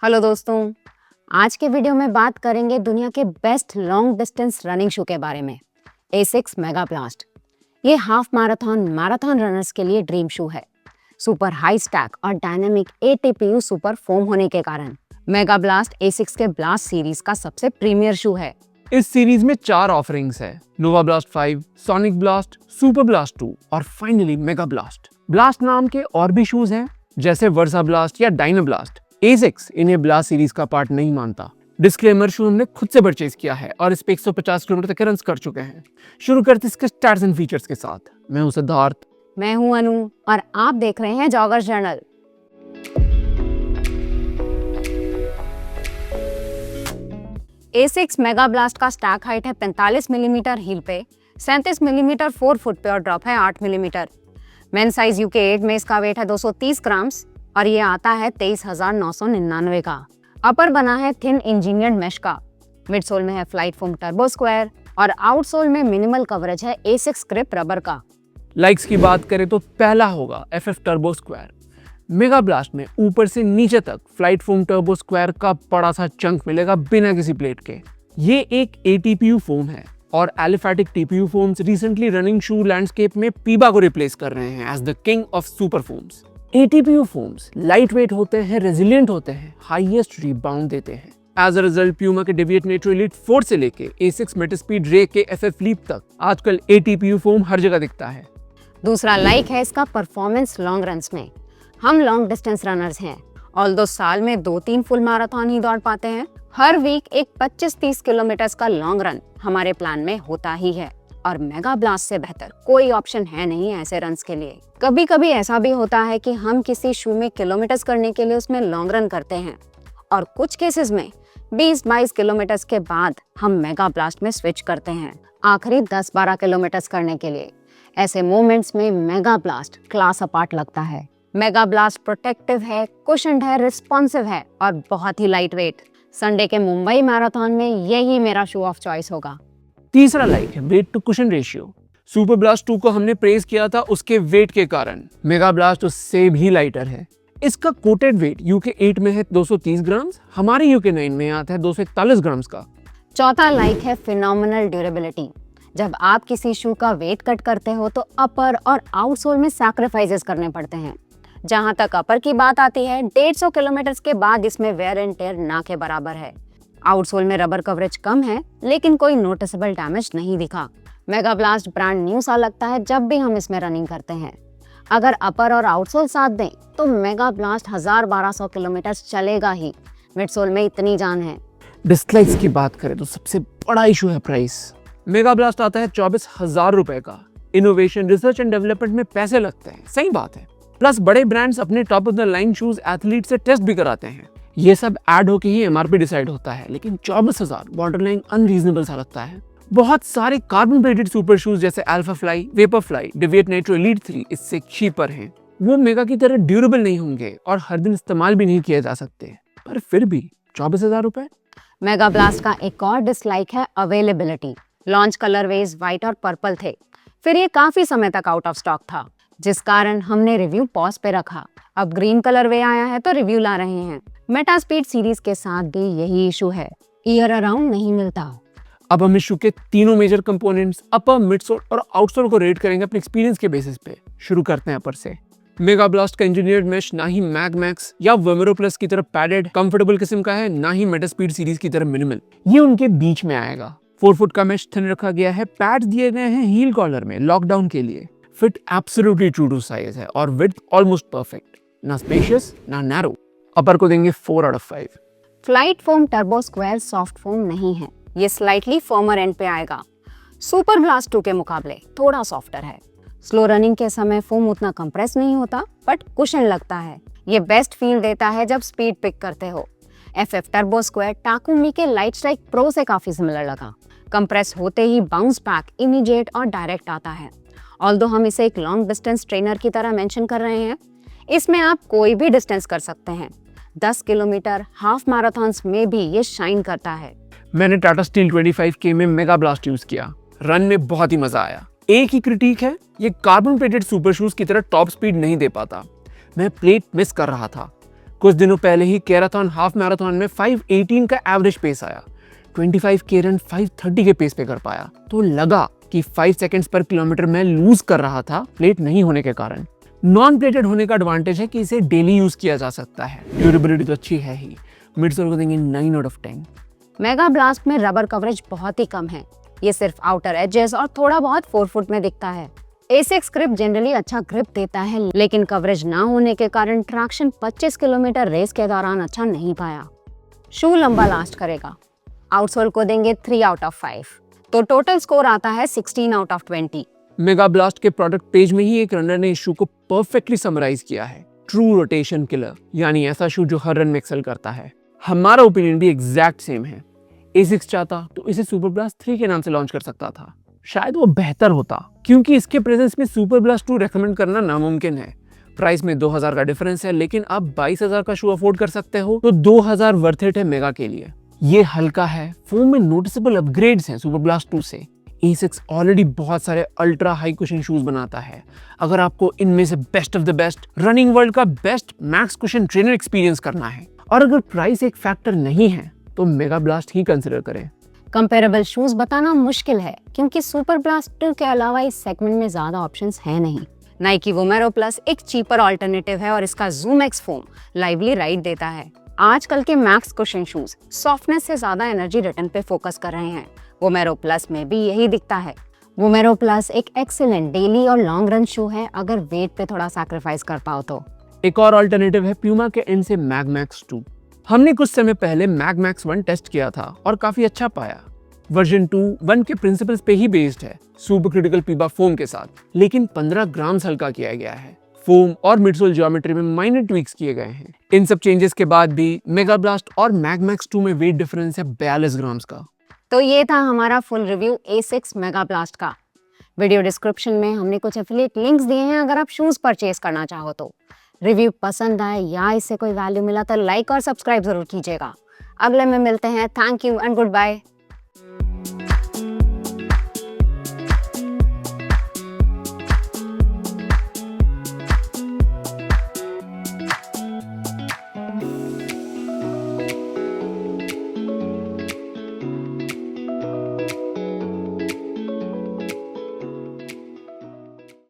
Hello दोस्तों, आज के वीडियो में बात करेंगे दुनिया के best long distance running shoe के बारे में, एसिक्स मेगा ब्लास्ट। ये हाफ मैराथन रनर्स के लिए ड्रीम शू है। सुपर हाई स्टैक और डायनामिक ATPU सुपर फोम होने के कारण मेगा ब्लास्ट एसिक्स के ब्लास्ट सीरीज का सबसे प्रीमियर शू है। इस सीरीज में 4 ऑफरिंग्स है: Nova Blast 5, Sonic Blast, Super blast 2 और फाइनली मेगा ब्लास्ट। ब्लास्ट नाम के और भी शूज हैं जैसे वर्सा ब्लास्ट या डायना ब्लास्ट। एसिक्स इन्हें ब्लास्ट सीरीज का पार्ट नहीं मानता। डिस्क्लेमर, शू हमने खुद से परचेज किया है और इस पे 150 किलोमीटर तक रन कर चुके हैं। शुरू करते इसके स्टैट्स एंड फीचर्स के साथ। मैं हूं सिद्धार्थ। मैं हूं अनु और आप देख रहे हैं joggers journal. Asics mega blast का स्टैक हाइट है 45 मिलीमीटर हील पे, 37 मिलीमीटर 4 फुट पे और ड्रॉप है 8 मिलीमीटर। मेन साइज UK 8 में इसका वेट है 230 ग्राम्स और ये आता है 23,999 का। अपर बना है थिन इंजीनियर्ड मेश का, मिडसोल में है फ्लाइट फोम टर्बो स्क्वायर और आउटसोल में मिनिमल कवरेज है एसिक्स ग्रिप रबर का। लाइक्स की बात करें तो पहला होगा FF turbo square. Mega blast में ऊपर से नीचे तक फ्लाइट फोम टर्बो स्क्वायर का बड़ा सा चंक मिलेगा बिना किसी प्लेट के। ये एक ATPU फोम है और aliphatic TPU foams recently running shoe landscape में पीबा को रिप्लेस कर रहे हैं as the king of super foams. ATPU foams lightweight होते हैं, रेजिलिएंट होते हैं, हाईएस्ट रिबाउंड देते हैं। एज अ रिजल्ट प्यूमा के डेविएट नेट्रो एलीट 4 से लेके एसिक्स मेटास्पीड रे के FF लीप तक आजकल ATPU फोम हर जगह दिखता है। दूसरा लाइक है इसका परफॉर्मेंस लॉन्ग रन्स में। हम लॉन्ग डिस्टेंस रनर्स हैं, ऑल्दो साल में 2-3 फुल मैराथन ही दौड़ पाते हैं। हर वीक एक 25-30 किलोमीटर का लॉन्ग रन हमारे प्लान में होता ही है और मेगा ब्लास्ट से बेहतर कोई ऑप्शन है नहीं ऐसे रन्स के लिए। कभी कभी ऐसा भी होता है कि हम किसी शू में किलोमीटर्स करने के लिए उसमें लॉन्ग रन करते हैं और कुछ केसेस में 20-22 किलोमीटर्स के बाद हम मेगा ब्लास्ट में स्विच करते हैं आखिरी 10-12 किलोमीटर्स करने के लिए। ऐसे मोमेंट्स में मेगा ब्लास्ट क्लास अपार्ट लगता है। मेगा ब्लास्ट प्रोटेक्टिव है, कुशन्ड है, रिस्पॉन्सिव है और बहुत ही लाइट वेट। संडे के मुंबई मैराथन में यही मेरा शू ऑफ चॉइस होगा। तीसरा लाइक है weight to cushion ratio. Super blast 2 को हमने प्रेज किया था उसके वेट के कारण। मेगा ब्लास्ट उससे भी लाइटर है। इसका कोटेड वेट UK 8 में है 230 ग्राम्स, हमारे UK 9 में आता है 241 ग्राम्स का। चौथा लाइक है फिनोमिनल ड्यूरेबिलिटी। जब आप किसी शू का वेट कट करते हो तो अपर और आउटसोल में सैक्रिफाइसेस करने पड़ते हैं। जहां तक अपर की बात आती है, 150 किलोमीटर के बाद इसमें वेयर एंड टेयर ना के बराबर है। आउटसोल में रबर कवरेज कम है लेकिन कोई नोटिसेबल डैमेज नहीं दिखा। मेगा ब्लास्ट ब्रांड न्यू सा लगता है जब भी हम इसमें रनिंग करते हैं। अगर अपर और आउटसोल साथ दें तो मेगा ब्लास्ट 1000-1200 किलोमीटर चलेगा ही। मिडसोल में इतनी जान है। डिसलाइक्स की बात करें तो सबसे बड़ा इशू है प्राइस। मेगा ब्लास्ट आता है 24,000 रुपए का। इनोवेशन, रिसर्च एंड डेवलपमेंट में पैसे लगते हैं, सही बात है। प्लस बड़े ब्रांड्स अपने top of the line shoes athlete से टेस्ट भी कराते हैं। ये सब ऐड होके ही MRP डिसाइड होता है, लेकिन 24,000 बॉर्डरलाइन अनरीजनेबल सा लगता है। बहुत सारे कार्बन प्लेटेड सुपर शूज जैसे alpha fly, vapour fly, deviate Nitro elite 3 इससे चीपर हैं। वो मेगा की तरह ड्यूरेबल नहीं होंगे और हर दिन इस्तेमाल भी नहीं किए जा सकते, पर फिर भी 24,000 रुपए। मेगा ब्लास्ट का एक और डिसलाइक है अवेलेबिलिटी। लॉन्च कलरवेज व्हाइट और पर्पल थे, फिर ये काफी समय तक आउट ऑफ स्टॉक था, जिस कारण हमने रिव्यू पॉज पे रखा। अब ग्रीन कलरवे आया है तो रिव्यू ला रहे हैं। मेटा स्पीड सीरीज के साथ भी यही इशू है, ईयर अराउंड नहीं मिलता। अब हम इस शू के तीनों मेजर कंपोनेंट्स अपर, मिडसोल और आउटसोल को रेट करेंगे अपने एक्सपीरियंस के बेसिस पे। शुरू करते हैं अपर से। मेगा ब्लास्ट का इंजीनियर्ड मेश ना ही मैग मैक्स या वोमेरो प्लस की तरह पैडेड कंफर्टेबल किस्म का है, ना ही मेटा स्पीड सीरीज की तरह मिनिमल। ये उनके बीच में आएगा। 4 फुट का मेश थिन रखा गया है, पैड्स दिए गए हैं हील कॉलर में लॉकडाउन के लिए। Fit absolutely true to size है और विड्थ ऑलमोस्ट परफेक्ट, ना स्पेशियस ना नैरो। अपर को देंगे 4 out of 5। Flight foam turbo square soft foam नहीं है, ये स्लाइटली फर्मर एंड पे आएगा। सुपर ब्लास्ट 2 के मुकाबले थोड़ा सॉफ्टर है। स्लो रनिंग के समय फोम उतना कंप्रेस नहीं होता बट कुशन लगता है। ये बेस्ट फील देता है जब स्पीड पिक करते हो। FF टर्बो स्क्वायर टाकुमी के लाइट स्ट्राइक प्रो से काफी सिमिलर लगा। कंप्रेस होते ही बाउंस बैक इमीडिएट और डायरेक्ट आता है। ऑल्दो हम इसे एक लॉन्ग डिस्टेंस ट्रेनर की तरह मेंशन कर रहे हैं, इसमें आप कोई भी डिस्टेंस कर सकते हैं। 10 किलोमीटर हाफ मैराथन्स में भी ये शाइन करता है। मैंने टाटा स्टील 25K में मेगा ब्लास्ट यूज किया, रन में बहुत ही मजा आया। एक ही क्रिटिक है, ये कार्बन प्लेटेड सुपर शूज की तरह टॉप स्पीड नहीं दे पाता। मैं प्लेट मिस कर रहा था। कुछ दिनों पहले ही कैराथन हाफ मैराथन में 5:18 का एवरेज पेस आया। 25K रन 5:30 के पेस पे कर पाया, तो लगा कि 5 सेकंड्स पर किलोमीटर में लूज कर रहा था प्लेट नहीं होने के कारण। नॉन प्लेटेड होने का एडवांटेज है कि इसे डेली यूज किया जा सकता है। ड्यूरेबिलिटी तो अच्छी है ही। मिडसोल को देंगे 9 आउट ऑफ 10। मेगा ब्लास्ट में रबर कवरेज बहुत ही कम है, ये सिर्फ आउटर एजेस और थोड़ा बहुत फोरफुट में दिखता है। A6 ग्रिप जनरली अच्छा ग्रिप देता है, लेकिन कवरेज ना होने के कारण ट्रैक्शन 25 किलोमीटर रेस के दौरान अच्छा नहीं पाया। शू लंबा लास्ट करेगा। आउटसोल को देंगे 3 आउट ऑफ 5, तो टोटल स्कोर आता है 16 आउट ऑफ 20। मेगा ब्लास्ट के प्रोडक्ट पेज में ही एक रनर ने इस शू को परफेक्टली समराइज किया है। ट्रू रोटेशन किलर, यानी ऐसा शू जो हर रन में एक्सेल करता है। हमारा ओपिनियन भी एग्जैक्ट सेम है। A6 चाहता तो इसे सुपर ब्लास्ट 3 के नाम से लॉन्च कर सकता था, शायद वो बेहतर होता, क्योंकि इसके प्रेजेंस में सुपर ब्लास्ट 2 रेकमेंड करना नामुमकिन है। प्राइस में 2000 का डिफरेंस है, लेकिन आप 22,000 का शू अफोर्ड कर सकते हो तो 2000 वर्थ इट है मेगा के लिए। ये हल्का है, फोम में नोटिसेबल अपग्रेड्स हैं सुपर ब्लास्ट 2 से। A6 ऑलरेडी बहुत सारे अल्ट्रा हाई कुशन शूज बनाता है। अगर आपको इनमें से best of the best running world का best max cushion trainer experience करना है, और अगर प्राइस एक फैक्टर नहीं है, तो मेगा ब्लास्ट ही कंसिडर करें। कंपेरेबल शूज बताना मुश्किल है, क्योंकि सुपर ब्लास्ट 2 के अलावा इस सेगमेंट में ज्यादा ऑप्शंस है नहीं। नाइकी वोमेरो प्लस एक चीपर ऑल्टरनेटिव है और इसका zoom x foam lively ride देता है। आजकल के मैक्स कुशन शूज सॉफ्टनेस से ज्यादा एनर्जी रिटर्न पे फोकस कर रहे हैं। वोमेरो प्लस में भी यही दिखता है। वोमेरो प्लस एक एक्सीलेंट डेली और लॉन्ग रन शू है, अगर वेट पे थोड़ा सैक्रिफाइस कर पाओ तो। एक और अल्टरनेटिव है प्यूमा के एंड से मैग मैक्स 2। हमने कुछ समय पहले मैग मैक्स 1 टेस्ट किया था और काफी अच्छा पाया। वर्जन 2 1 के प्रिंसिपल्स पे ही बेस्ड है, सुपर क्रिटिकल पीबा फोम के साथ, लेकिन 15 ग्राम हल्का किया गया है। फोम और मिडसोल ज्योमेट्री में माइनर ट्वीक्स किए गए हैं। इन सब चेंजेस के बाद भी मेगा ब्लास्ट और मैग मैक्स 2 में वेट डिफरेंस है 42 ग्राम का। तो ये था हमारा full review A6 mega blast का। वीडियो डिस्क्रिप्शन में हमने कुछ एफिलिएट लिंक्स दिए हैं, अगर आप शूज परचेज करना चाहो तो। रिव्यू पसंद आए या इससे कोई वैल्यू मिला तो लाइक और सब्सक्राइब जरूर कीजिएगा। अगले में मिलते हैं। Thank you and good bye.